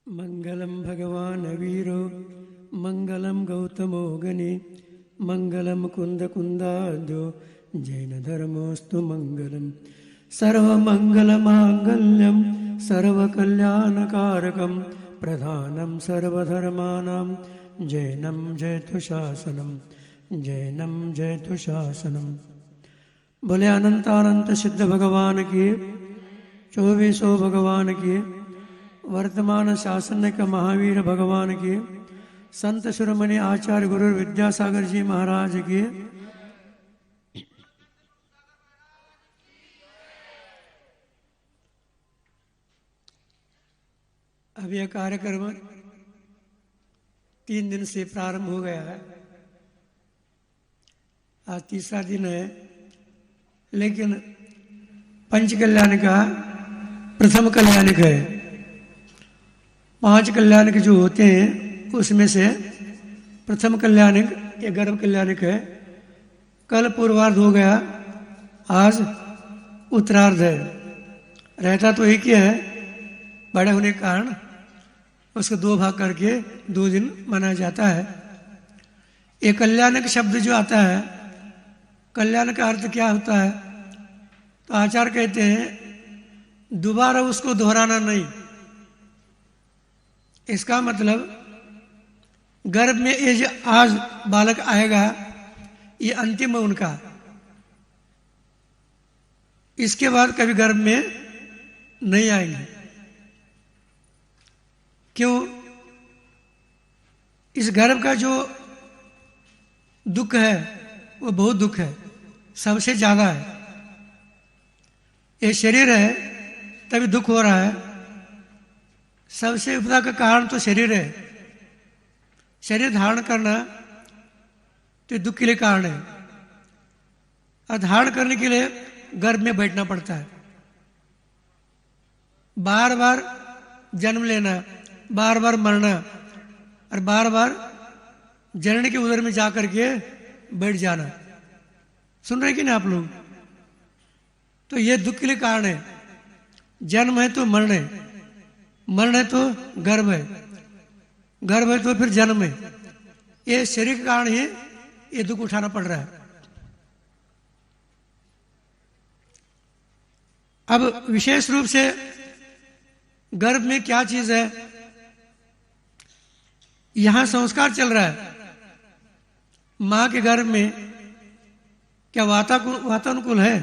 मंगलम भगवान वीरो मंगलम गौतमो गणि मंगलम कुंद कुंदाद्यो जैन धर्मोस्तु मंगलम सर्वमंगल मांगल्यम सर्वकल्याणकारकम प्रधानम सर्वधर्माणां जैनम जयतु शासनम जैनम जयतु शासनम। बोले अनंतानंत सिद्ध भगवान की, 2400 भगवान की, वर्तमान शासन का महावीर भगवान की, संत शिरोमणि आचार्य गुरु विद्यासागर जी महाराज की। अब यह कार्यक्रम 3 दिन से प्रारंभ हो गया है। आज तीसरा दिन है, लेकिन पंच कल्याण का प्रथम कल्याणिक है। 5 कल्याणिक जो होते हैं उसमें से प्रथम कल्याणिक ये गर्भ कल्याणिक है। कल पूर्वार्ध हो गया, आज उत्तरार्ध है। रहता तो एक ही है, बड़े होने के कारण उसको 2 भाग करके 2 दिन मनाया जाता है। ये कल्याणिक शब्द जो आता है, कल्याण का अर्थ क्या होता है? तो आचार्य कहते हैं दोबारा उसको दोहराना नहीं। इसका मतलब गर्भ में ये जो आज बालक आएगा ये अंतिम है उनका, इसके बाद कभी गर्भ में नहीं आएंगे। क्यों? इस गर्भ का जो दुख है वो बहुत दुख है, सबसे ज्यादा है। ये शरीर है तभी दुख हो रहा है। सबसे उपदा का कारण तो शरीर है। शरीर धारण करना तो दुख के लिए कारण है, और धारण करने के लिए गर्भ में बैठना पड़ता है। बार बार जन्म लेना, बार बार मरना, और बार बार जननी के उदर में जाकर के बैठ जाना। सुन रहे कि नहीं आप लोग? तो ये दुख के लिए कारण है। जन्म है तो मरण है, मरण है तो गर्भ है, गर्भ है तो फिर जन्म है। ये शरीर के कारण ही ये दुख उठाना पड़ रहा है। अब विशेष रूप से गर्भ में क्या चीज है? यहां संस्कार चल रहा है। मां के गर्भ में क्या वातानुकूल है?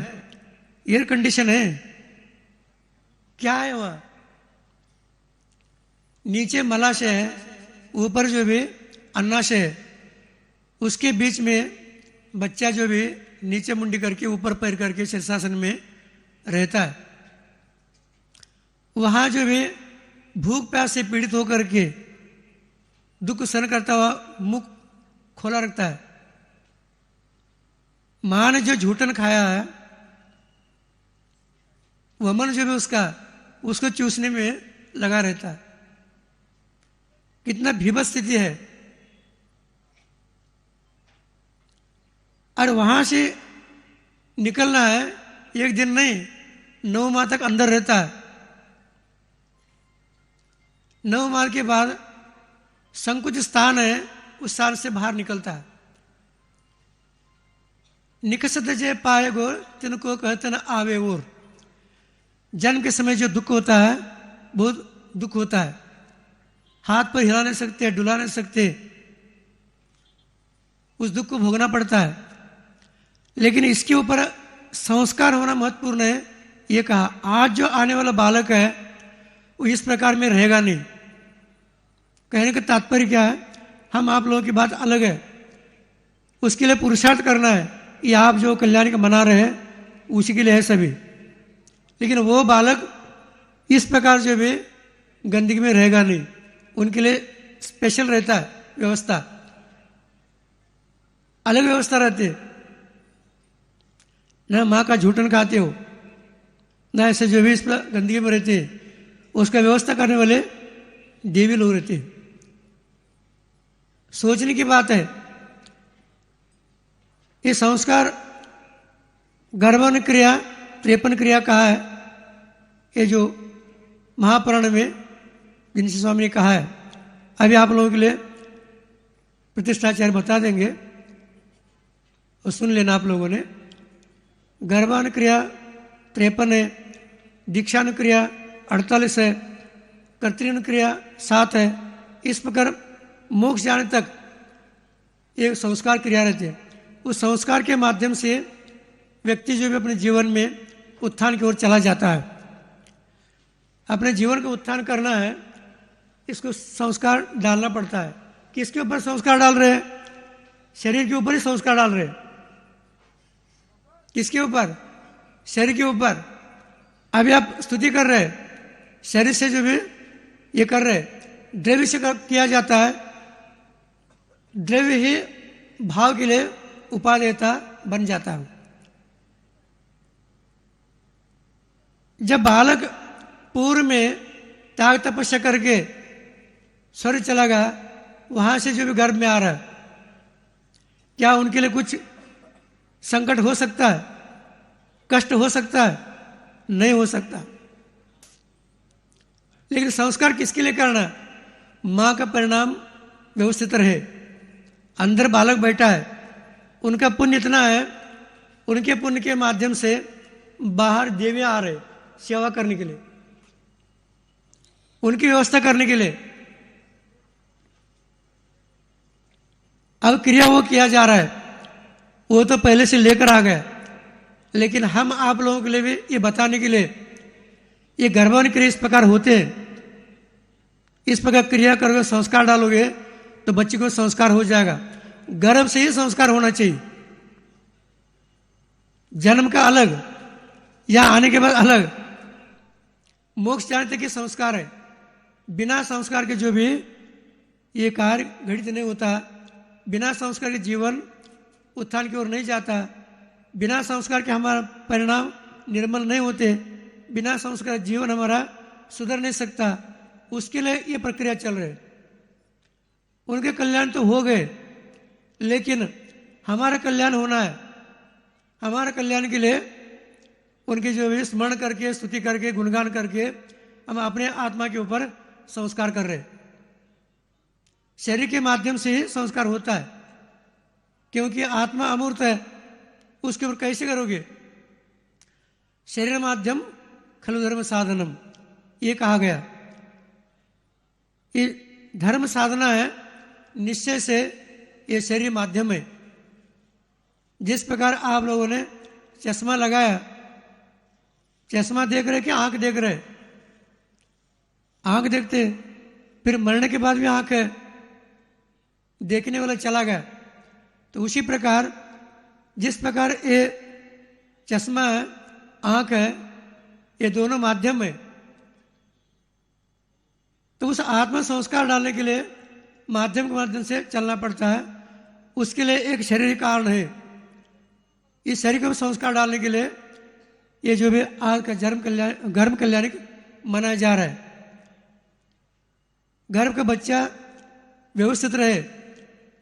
एयर कंडीशन है? क्या है? वह नीचे मलाशय है, ऊपर जो भी अन्नाशय है, उसके बीच में बच्चा जो भी नीचे मुंडी करके ऊपर पैर करके शीर्षासन में रहता है। वहां जो भी भूख प्यास से पीड़ित होकर के दुख सहन करता हुआ मुख खोला रखता है। मां ने जो झूठन खाया है वह मन जो भी उसको चूसने में लगा रहता है। कितना भीभत्स स्थिति है। और वहां से निकलना है, एक दिन नहीं, 9 माह तक अंदर रहता है। 9 माह के बाद संकुच स्थान है, उस स्थान से बाहर निकलता है। निकसत जे पाए गोर तिनको कहते न आवे और। जन्म के समय जो दुख होता है बहुत दुख होता है। हाथ पर हिला नहीं सकते, डुला नहीं सकते, उस दुख को भोगना पड़ता है। लेकिन इसके ऊपर संस्कार होना महत्वपूर्ण है। ये कहा आज जो आने वाला बालक है वो इस प्रकार में रहेगा नहीं। कहने का तात्पर्य क्या है? हम आप लोगों की बात अलग है, उसके लिए पुरुषार्थ करना है। ये आप जो कल्याण का मना रहे हैं उसी के लिए है सभी। लेकिन वो बालक इस प्रकार जो भी गंदगी में रहेगा नहीं, उनके लिए स्पेशल रहता है व्यवस्था, अलग व्यवस्था रहती है। ना माँ का झूठन खाते हो, ना ऐसे जो भी इस गंदगी में रहते हैं, उसका व्यवस्था करने वाले देवी लोग रहते हैं। सोचने की बात है। ये संस्कार गर्भन क्रिया 53 क्रिया कहा है। ये जो महापुराण में जिनसे स्वामी ने कहा है। अभी आप लोगों के लिए प्रतिष्ठाचार्य बता देंगे और सुन लेना आप लोगों ने। गर्भानुक्रिया 53 है, दीक्षानुक्रिया 48 है, कर्तृनुक्रिया 7 है। इस प्रकार मोक्ष जाने तक ये संस्कार क्रिया रहते हैं। उस संस्कार के माध्यम से व्यक्ति जो भी अपने जीवन में उत्थान की ओर चला जाता है। अपने जीवन को उत्थान करना है, इसको संस्कार डालना पड़ता है। किसके ऊपर संस्कार डाल रहे हैं? शरीर के ऊपर ही संस्कार डाल रहे हैं। किसके ऊपर? शरीर के ऊपर। अभी आप स्तुति कर रहे हैं, शरीर से जो भी ये कर रहे हैं, द्रव्य से किया जाता है। द्रव्य ही भाव के लिए उपादेयता बन जाता है। जब बालक पूर्व में त्याग तपस्या करके स्वर्ग चला गया, वहां से जो भी गर्भ में आ रहा है, क्या उनके लिए कुछ संकट हो सकता है? कष्ट हो सकता है? नहीं हो सकता। लेकिन संस्कार किसके लिए करना है? मां का परिणाम व्यवस्थित रहे। अंदर बालक बैठा है, उनका पुण्य इतना है, उनके पुण्य के माध्यम से बाहर देवियां आ रहे सेवा करने के लिए, उनकी व्यवस्था करने के लिए। अब क्रिया वो किया जा रहा है, वो तो पहले से लेकर आ गया। लेकिन हम आप लोगों के लिए भी ये बताने के लिए, ये गर्भानुक्रिया इस प्रकार होते हैं। इस प्रकार क्रिया करोगे, संस्कार डालोगे तो बच्चे को संस्कार हो जाएगा। गर्भ से ही संस्कार होना चाहिए। जन्म का अलग या आने के बाद अलग। मोक्ष जाने तक के संस्कार है। बिना संस्कार के जो भी ये कार्य घटित नहीं होता, बिना संस्कार के जीवन उत्थान की ओर नहीं जाता, बिना संस्कार के हमारा परिणाम निर्मल नहीं होते, बिना संस्कार जीवन हमारा सुधर नहीं सकता। उसके लिए ये प्रक्रिया चल रही है। उनके कल्याण तो हो गए, लेकिन हमारा कल्याण होना है। हमारे कल्याण के लिए उनके जो भी स्मरण करके, स्तुति करके, गुणगान करके हम अपने आत्मा के ऊपर संस्कार कर रहे हैं। शरीर के माध्यम से ही संस्कार होता है, क्योंकि आत्मा अमूर्त है। उसके ऊपर कैसे करोगे? शरीर माध्यम खलु धर्म साधनम, ये कहा गया। ये धर्म साधना है, निश्चय से ये शरीर माध्यम है। जिस प्रकार आप लोगों ने चश्मा लगाया, चश्मा देख रहे कि आंख देख रहे? आंख देखते, फिर मरने के बाद भी आंख है, देखने वाला चला गया। तो उसी प्रकार जिस प्रकार ये चश्मा है, आंख है, ये दोनों माध्यम है। तो उस आत्मा संस्कार डालने के लिए माध्यम के माध्यम से चलना पड़ता है। उसके लिए एक शरीर कारण है। इस शरीर को संस्कार डालने के लिए ये जो भी आज का गर्भ कल्याणिक मनाया जा रहा है। गर्भ का बच्चा व्यवस्थित रहे,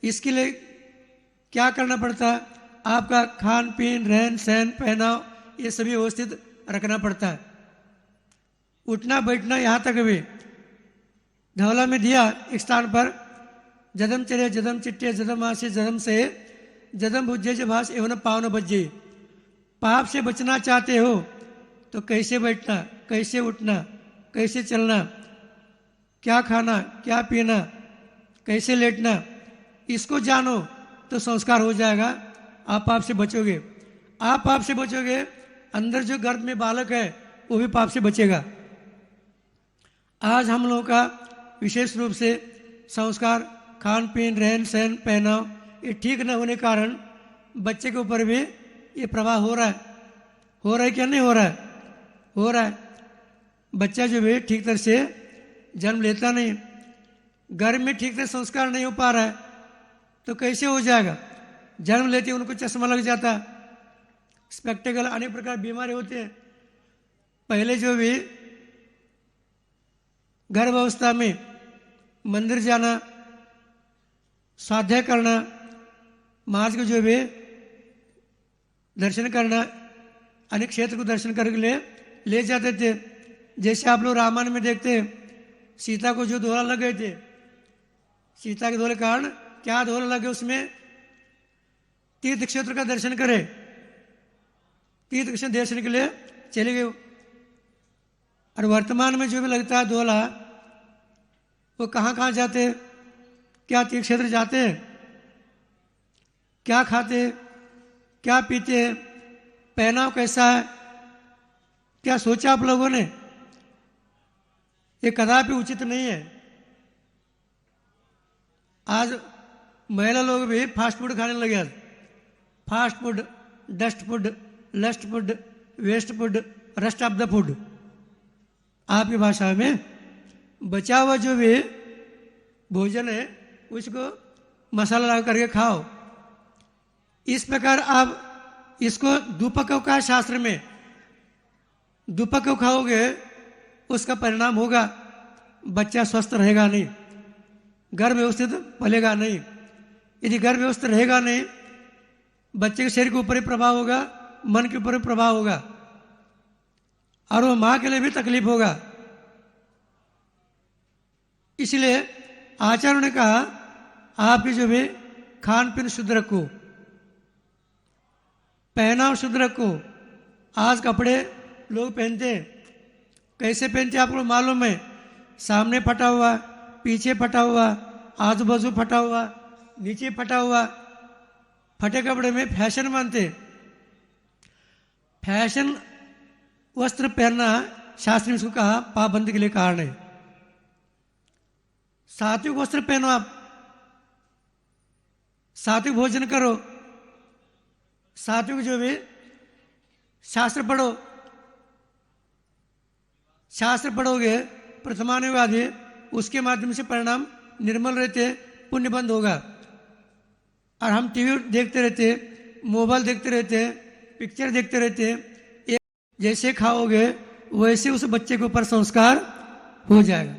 इसके लिए क्या करना पड़ता है? आपका खान पीन, रहन सहन, पहनाव, ये सभी व्यवस्थित रखना पड़ता है। उठना बैठना, यहाँ तक भी धवला में दिया एक स्थान पर, जदम चले जदम चिट्टे जदम आशे जदम से जदम भुज्जे जभास एवं पावन बज्जे। पाप से बचना चाहते हो तो कैसे बैठना, कैसे उठना, कैसे चलना, क्या खाना, क्या पीना, कैसे लेटना, इसको जानो तो संस्कार हो जाएगा। आप पाप से बचोगे। आप पाप से बचोगे, अंदर जो गर्भ में बालक है वो भी पाप से बचेगा। आज हम लोगों का विशेष रूप से संस्कार, खान पीन, रहन सहन, पहनाव, ये ठीक न होने के कारण बच्चे के ऊपर भी ये प्रभाव हो रहा है। हो रहा है क्या नहीं हो रहा है? हो रहा है। बच्चा जो भी ठीक तरह से जन्म लेता नहीं, गर्भ में ठीक तरह संस्कार नहीं हो पा रहा है, तो कैसे हो जाएगा? जन्म लेते उनको चश्मा लग जाता, स्पेक्टेकल, अनेक प्रकार बीमारी होती है। पहले जो भी गर्भ अवस्था में मंदिर जाना, स्वाध्याय करना, महाराज को जो भी दर्शन करना, अनेक क्षेत्र को दर्शन करने के लिए ले जाते थे। जैसे आप लोग रामायण में देखते हैं, सीता को जो दोहरा लग गए थे, सीता के दोहरे कारण क्या दोहरा लगे, उसमें तीर्थ क्षेत्र का दर्शन करे, तीर्थ क्षेत्र दर्शन के लिए चले गए। और वर्तमान में जो भी लगता है दोहला, वो कहाँ कहाँ जाते, क्या तीर्थ क्षेत्र जाते हैं, क्या खाते, क्या पीते, पहनाव कैसा है, क्या सोचा आप लोगों ने? ये कदापि उचित नहीं है। आज महिला लोग भी फास्ट फूड खाने लगे। Fast food, dust food, lust food, waste food, rust of the food. आपकी भाषा में बचा हुआ जो भी भोजन है उसको मसाला लगा करके खाओ। इस प्रकार आप इसको दुपक्व का शास्त्र में, दुपक्व खाओगे उसका परिणाम होगा बच्चा स्वस्थ रहेगा नहीं, गर्भ व्यवस्थित पलेगा नहीं। यदि गर्भ व्यवस्थित रहेगा नहीं, बच्चे के शरीर के ऊपर ही प्रभाव होगा, मन के ऊपर भी प्रभाव होगा, और वो माँ के लिए भी तकलीफ होगा। इसलिए आचार्यों ने कहा आपकी जो भी खान पीन शुद्ध रखो, पहनाव शुद्ध रखो। आज कपड़े लोग पहनते हैं, कैसे पहनते आपको मालूम है? सामने फटा हुआ, पीछे फटा हुआ, आजू बाजू फटा हुआ, नीचे फटा हुआ। फटे कपड़े में फैशन मानते। फैशन वस्त्र पहनना शास्त्र ने इसको कहा पाबंदी के लिए कारण है। सात्विक वस्त्र पहनो, आप सात्विक भोजन करो, सात्विक जो भी शास्त्र पढ़ो। शास्त्र पढ़ोगे प्रथमानुवादी, उसके माध्यम से परिणाम निर्मल रहते, पुण्य बंद होगा। और हम टीवी देखते रहते, मोबाइल देखते रहते, पिक्चर देखते रहते, जैसे खाओगे वैसे उस बच्चे के ऊपर संस्कार हो जाएगा।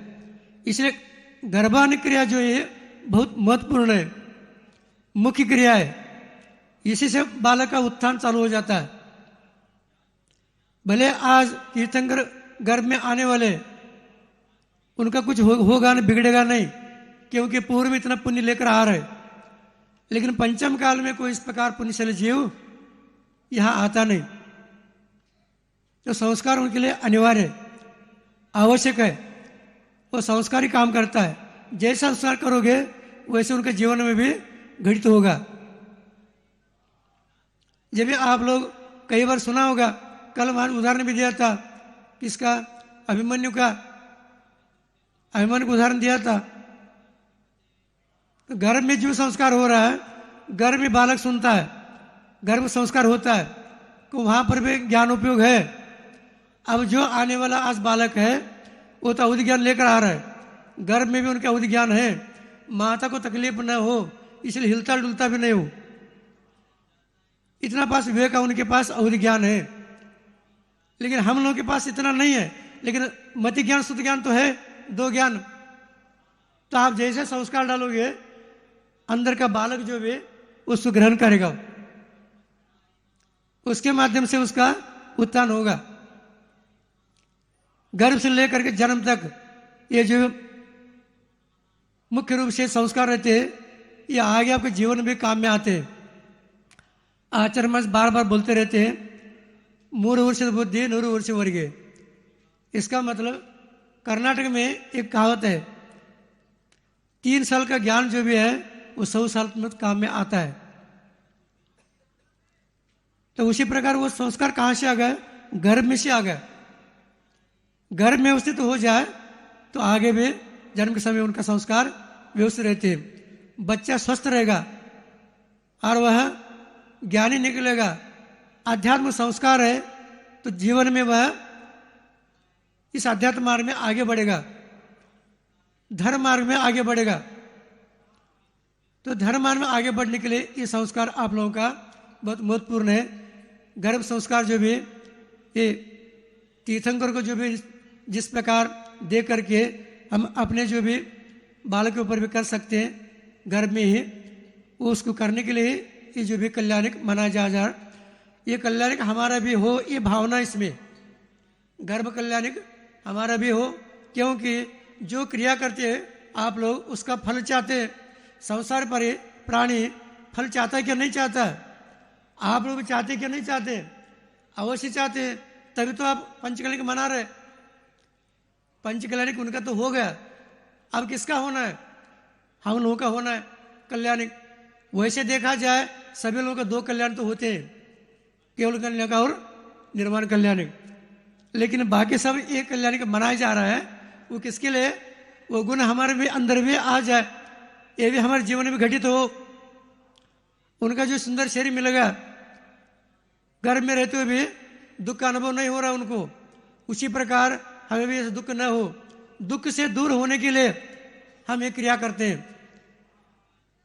इसलिए गर्भाधान क्रिया जो है बहुत महत्वपूर्ण है, मुख्य क्रिया है। इसी से बालक का उत्थान चालू हो जाता है। भले आज तीर्थंकर गर्भ में आने वाले, उनका कुछ होगा नहीं, बिगड़ेगा नहीं, क्योंकि पूर्व में इतना पुण्य लेकर आ रहे। लेकिन पंचम काल में कोई इस प्रकार पुण्यशाली जीव यहाँ आता नहीं। तो संस्कार उनके लिए अनिवार्य है, आवश्यक है। वो संस्कारी काम करता है। जैसा संस्कार करोगे वैसे उनके जीवन में भी घटित होगा। जब भी आप लोग कई बार सुना होगा, कल वहां उदाहरण भी दिया था, किसका? अभिमन्यु का। अभिमन्यु को उदाहरण दिया था। तो गर्भ में जो संस्कार हो रहा है, गर्भ में बालक सुनता है, गर्भ संस्कार होता है, तो वहां पर भी ज्ञान उपयोग है। अब जो आने वाला आज बालक है वो तो अवधि ज्ञान लेकर आ रहा है, गर्भ में भी उनका अवधि ज्ञान है। माता को तकलीफ न हो इसलिए हिलता डुलता भी नहीं हो, इतना पास विवेक है, उनके पास अवधि ज्ञान है। लेकिन हम लोगों के पास इतना नहीं है। लेकिन मति ज्ञान शुद्ध ज्ञान तो है, दो ज्ञान। तो आप जैसे संस्कार डालोगे, अंदर का बालक जो भी उसको ग्रहण करेगा, उसके माध्यम से उसका उत्थान होगा। गर्भ से लेकर के जन्म तक ये जो मुख्य रूप से संस्कार रहते हैं, ये आगे आपके जीवन में काम में आते हैं। आचार्य महाराज बार बार बोलते रहते हैं, मूढ़ वर्ष बुद्धि नूर वर्ष वर्गे। इसका मतलब कर्नाटक में एक कहावत है, 3 साल का ज्ञान जो भी है वो 100 साल में काम में आता है। तो उसी प्रकार वो संस्कार कहाँ से आ गए? गर्भ में से आ गए। गर्भ में व्यवस्थित हो जाए तो आगे भी जन्म के समय उनका संस्कार व्यवस्थित रहते हैं। बच्चा स्वस्थ रहेगा और वह ज्ञानी निकलेगा। आध्यात्म संस्कार है तो जीवन में वह इस आध्यात्म मार्ग में आगे बढ़ेगा, धर्म मार्ग में आगे बढ़ेगा। तो धर्म मार्ग में आगे बढ़ने के लिए ये संस्कार आप लोगों का बहुत महत्वपूर्ण है। गर्भ संस्कार जो भी ये तीर्थंकर को जो भी जिस प्रकार दे करके हम अपने जो भी बालक के ऊपर भी कर सकते हैं गर्भ में ही, वो उसको करने के लिए ये जो भी कल्याणिक माना जा रहा, ये कल्याणिक हमारा भी हो, ये भावना इसमें गर्भ कल्याणिक हमारा भी हो। क्योंकि जो क्रिया करते हैं आप लोग उसका फल चाहते हैं। संसार पर प्राणी फल चाहता है क्या नहीं चाहता? आप लोग चाहते क्या नहीं चाहते? अवश्य चाहते हैं, तभी तो आप पंचकल्याणिक मना रहे। पंचकल्याणिक उनका तो हो गया, अब किसका होना है? हम लोगों का होना है कल्याणिक। वैसे देखा जाए सभी लोगों का दो कल्याण तो होते हैं, केवल कल्याण का और निर्माण कल्याणिक। लेकिन बाकी सब एक कल्याणिक मनाया जा रहा है। वो किसके लिए? वो गुण हमारे भी अंदर भी आ जाए, ये भी हमारे जीवन में घटित हो। उनका जो सुंदर शरीर मिलेगा, घर में रहते हुए भी दुख का अनुभव नहीं हो रहा उनको, उसी प्रकार हमें भी दुख न हो। दुख से दूर होने के लिए हम ये क्रिया करते हैं।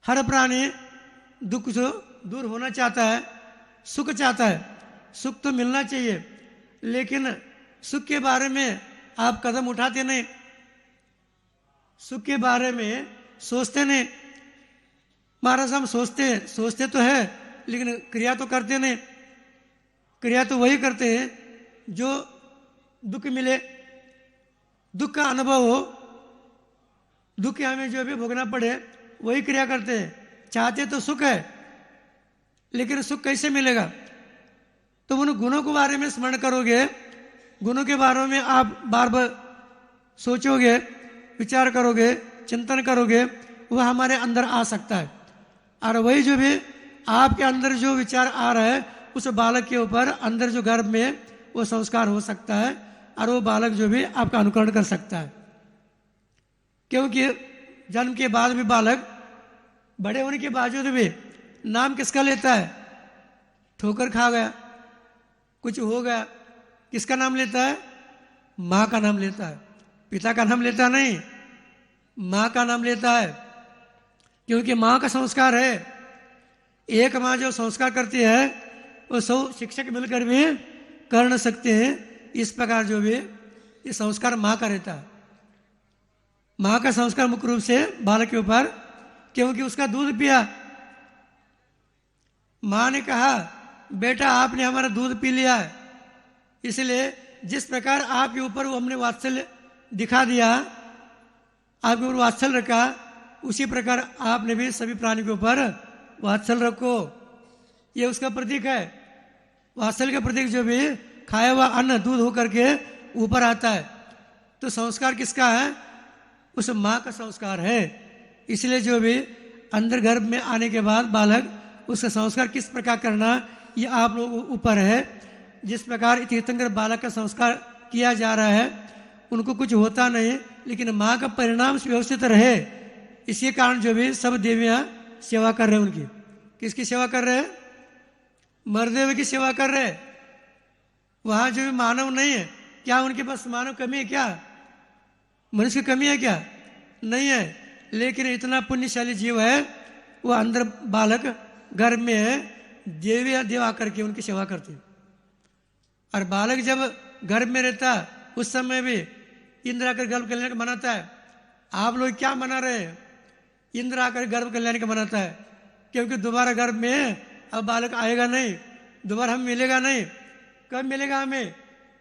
हर प्राणी दुख से दूर होना चाहता है, सुख चाहता है। सुख तो मिलना चाहिए, लेकिन सुख के बारे में आप कदम उठाते नहीं, सुख के बारे में सोचते नहीं। महाराज हम सोचते तो है, लेकिन क्रिया तो करते नहीं। क्रिया तो वही करते हैं जो दुख मिले, दुख का अनुभव हो, दुख हमें जो भी भोगना पड़े वही क्रिया करते हैं। चाहते तो सुख है, लेकिन सुख कैसे मिलेगा? तो उन गुणों के बारे में स्मरण करोगे, गुणों के बारे में आप बार बार सोचोगे, विचार करोगे, चिंतन करोगे, वह हमारे अंदर आ सकता है। और वही जो भी आपके अंदर जो विचार आ रहा है, उस बालक के ऊपर अंदर जो गर्भ में वो संस्कार हो सकता है, और वो बालक जो भी आपका अनुकरण कर सकता है। क्योंकि जन्म के बाद भी बालक बड़े होने के बावजूद भी नाम किसका लेता है? ठोकर खा गया, कुछ हो गया, किसका नाम लेता है? माँ का नाम लेता है, पिता का नाम लेता नहीं, माँ का नाम लेता है। क्योंकि माँ का संस्कार है। एक माँ जो संस्कार करती है वो 100 शिक्षक मिलकर भी कर न सकते हैं। इस प्रकार जो भी ये संस्कार माँ का रहता है। माँ का संस्कार मुख्य रूप से बालक के ऊपर, क्योंकि उसका दूध पिया, माँ ने कहा बेटा आपने हमारा दूध पी लिया है, इसलिए जिस प्रकार आपके ऊपर वो हमने वात्सल्य दिखा दिया, आपके ऊपर वात्सल्य रखा, उसी प्रकार आपने भी सभी प्राणी के ऊपर वात्सल्य रखो। ये उसका प्रतीक है। वात्सल्य का प्रतीक जो भी खाया हुआ अन्न दूध होकर के ऊपर आता है। तो संस्कार किसका है? उस माँ का संस्कार है। इसलिए जो भी अंदर गर्भ में आने के बाद बालक, उसका संस्कार किस प्रकार करना ये आप लोगों के ऊपर है। जिस प्रकार तीर्थंकर बालक का संस्कार किया जा रहा है, उनको कुछ होता नहीं, लेकिन माँ का परिणाम व्यवस्थित रहे, इसी कारण जो भी सब देवियाँ सेवा कर रहे हैं उनकी। किसकी सेवा कर रहे हैं? मरदेव की सेवा कर रहे हैं। वहाँ जो भी मानव नहीं है, क्या उनके पास मानव कमी है? क्या मनुष्य की कमी है? क्या नहीं है। लेकिन इतना पुण्यशाली जीव है, वो अंदर बालक गर्भ में है, देवियाँ देव आकर के उनकी सेवा करते हैं। और बालक जब गर्भ में रहता उस समय भी इंद्र आकर गर्भ कल्याण का मनाता है। आप लोग क्या मना रहे हैं? इंद्र आकर गर्भ कल्याण का मनाता है, क्योंकि दोबारा गर्भ में अब बालक आएगा नहीं, दोबारा हम मिलेगा नहीं। कब मिलेगा हमें?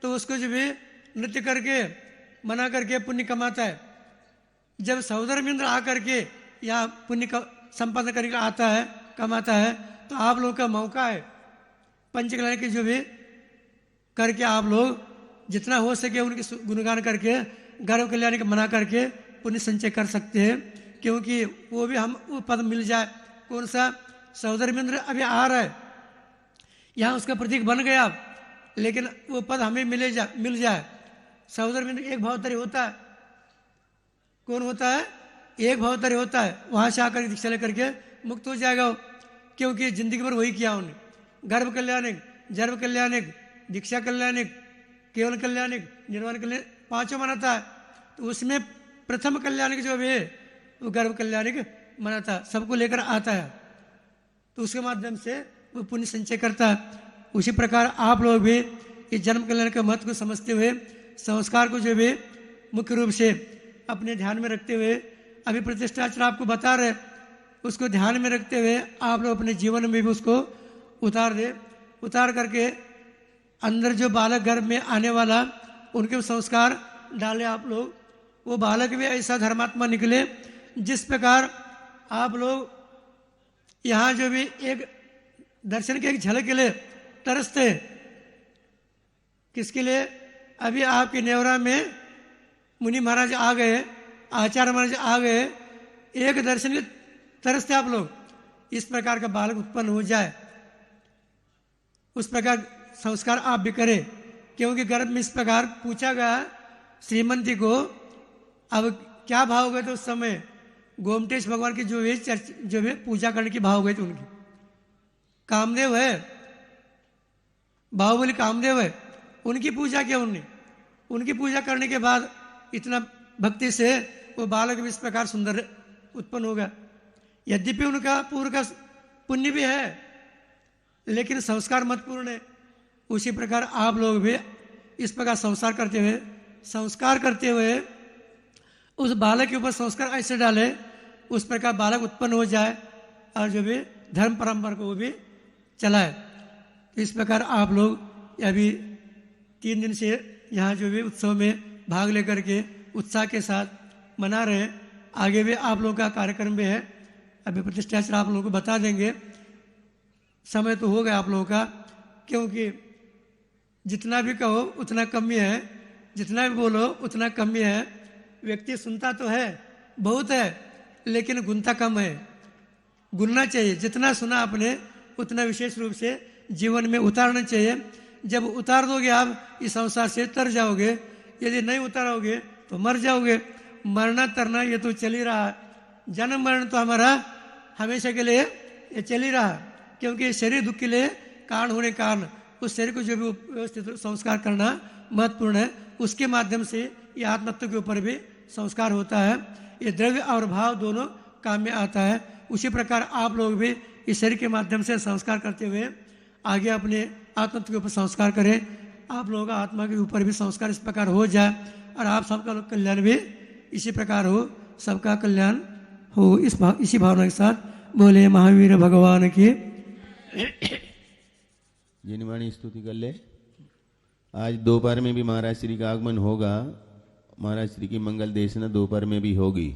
तो उसको जो भी नृत्य करके मना करके पुण्य कमाता है। जब सहोदर इंद्र आकर के यहाँ पुण्य का संपादन करके आता है, कमाता है, तो आप लोग का मौका है पंचकल्याण की जो भी करके आप लोग जितना हो सके उनके गुणगान करके गर्भ कल्याण का मना करके पुण्य संचय कर सकते हैं। क्योंकि वो भी हम वो पद मिल जाए। कौन सा? सहोदर इंद्र अभी आ रहा है, यहाँ उसका प्रतीक बन गया, लेकिन वो पद हमें मिल जाए। सहोदर इंद्र एक भावतरी होता है। कौन होता है? एक भावतरी होता है। वहाँ से आकर दीक्षा लेकर के मुक्त हो जाएगा वो, क्योंकि जिंदगी भर वही किया उन्हें। गर्भ कल्याणिक, जर्व कल्याणिक, दीक्षा कल्याणिक, केवल कल्याणिक, निर्वाण कल्याण, पांचों मनाता है। तो उसमें प्रथम कल्याणिक जो भी है वो गर्भ कल्याणिक मनाता है, सबको लेकर आता है। तो उसके माध्यम से वो पुण्य संचय करता है। उसी प्रकार आप लोग भी इस जन्म कल्याण के महत्व को समझते हुए संस्कार को जो भी मुख्य रूप से अपने ध्यान में रखते हुए, अभी प्रतिष्ठाचार्य आपको बता रहे, उसको ध्यान में रखते हुए आप लोग अपने जीवन में भी उसको उतार करके अंदर जो बालक गर्भ में आने वाला उनके संस्कार डाले आप लोग, वो बालक भी ऐसा धर्मात्मा निकले जिस प्रकार आप लोग यहाँ जो भी एक दर्शन के एक झलक के लिए तरसते, किसके लिए? अभी आपके नेवरा में मुनि महाराज आ गए, आचार्य महाराज आ गए, एक दर्शन के तरसते आप लोग। इस प्रकार का बालक उत्पन्न हो जाए, उस प्रकार संस्कार आप भी करें। क्योंकि गर्भ में इस प्रकार पूछा गया श्रीमंती को, अब क्या भाव हो गए थे उस समय? गोमटेश भगवान की जो भी पूजा करने की भाव हो गई थी उनकी। कामदेव है, बाहुबली कामदेव है, उनकी पूजा किया उनने। उनकी पूजा करने के बाद इतना भक्ति से वो बालक भी इस प्रकार सुंदर उत्पन्न हो गया। यद्यपि उनका पूर्व का पुण्य भी है, लेकिन संस्कार महत्वपूर्ण है। उसी प्रकार आप लोग भी इस प्रकार संस्कार करते हुए उस बालक के ऊपर संस्कार ऐसे डाले, उस प्रकार बालक उत्पन्न हो जाए और जो भी धर्म परंपरा को वो भी चलाए। तो इस प्रकार आप लोग अभी 3 दिन से यहाँ जो भी उत्सव में भाग लेकर के उत्साह के साथ मना रहे हैं। आगे भी आप लोगों का कार्यक्रम भी है, अभी प्रतिष्ठा से आप लोगों को बता देंगे। समय तो हो गया आप लोगों का, क्योंकि जितना भी कहो उतना कम ही है, जितना भी बोलो उतना कम ही है। व्यक्ति सुनता तो है, बहुत है, लेकिन गुनता कम है। गुनना चाहिए, जितना सुना आपने उतना विशेष रूप से जीवन में उतारना चाहिए। जब उतार दोगे आप इस संसार से तर जाओगे, यदि नहीं उतारोगे तो मर जाओगे। मरना तरना ये तो चल ही रहा है, जन्म मरण तो हमारा हमेशा के लिए ये चल ही रहा, क्योंकि शरीर दुख के लिए कारण होने कारण उस शरीर को जो भी व्यवस्थित संस्कार करना महत्वपूर्ण है। उसके माध्यम से ये आत्मतत्व के ऊपर भी संस्कार होता है। ये द्रव्य और भाव दोनों काम में आता है। उसी प्रकार आप लोग भी इस शरीर के माध्यम से संस्कार करते हुए आगे अपने आत्मतत्व के ऊपर संस्कार करें। आप लोगों का आत्मा के ऊपर भी संस्कार इस प्रकार हो जाए और आप सबका कल्याण भी इसी प्रकार हो, सबका कल्याण हो। इसी भावना के साथ बोले महावीर भगवान की। जिनवाणी स्तुति कर ले। आज दोपहर में भी महाराज श्री का आगमन होगा। महाराज श्री की मंगल देशना दोपहर में भी होगी।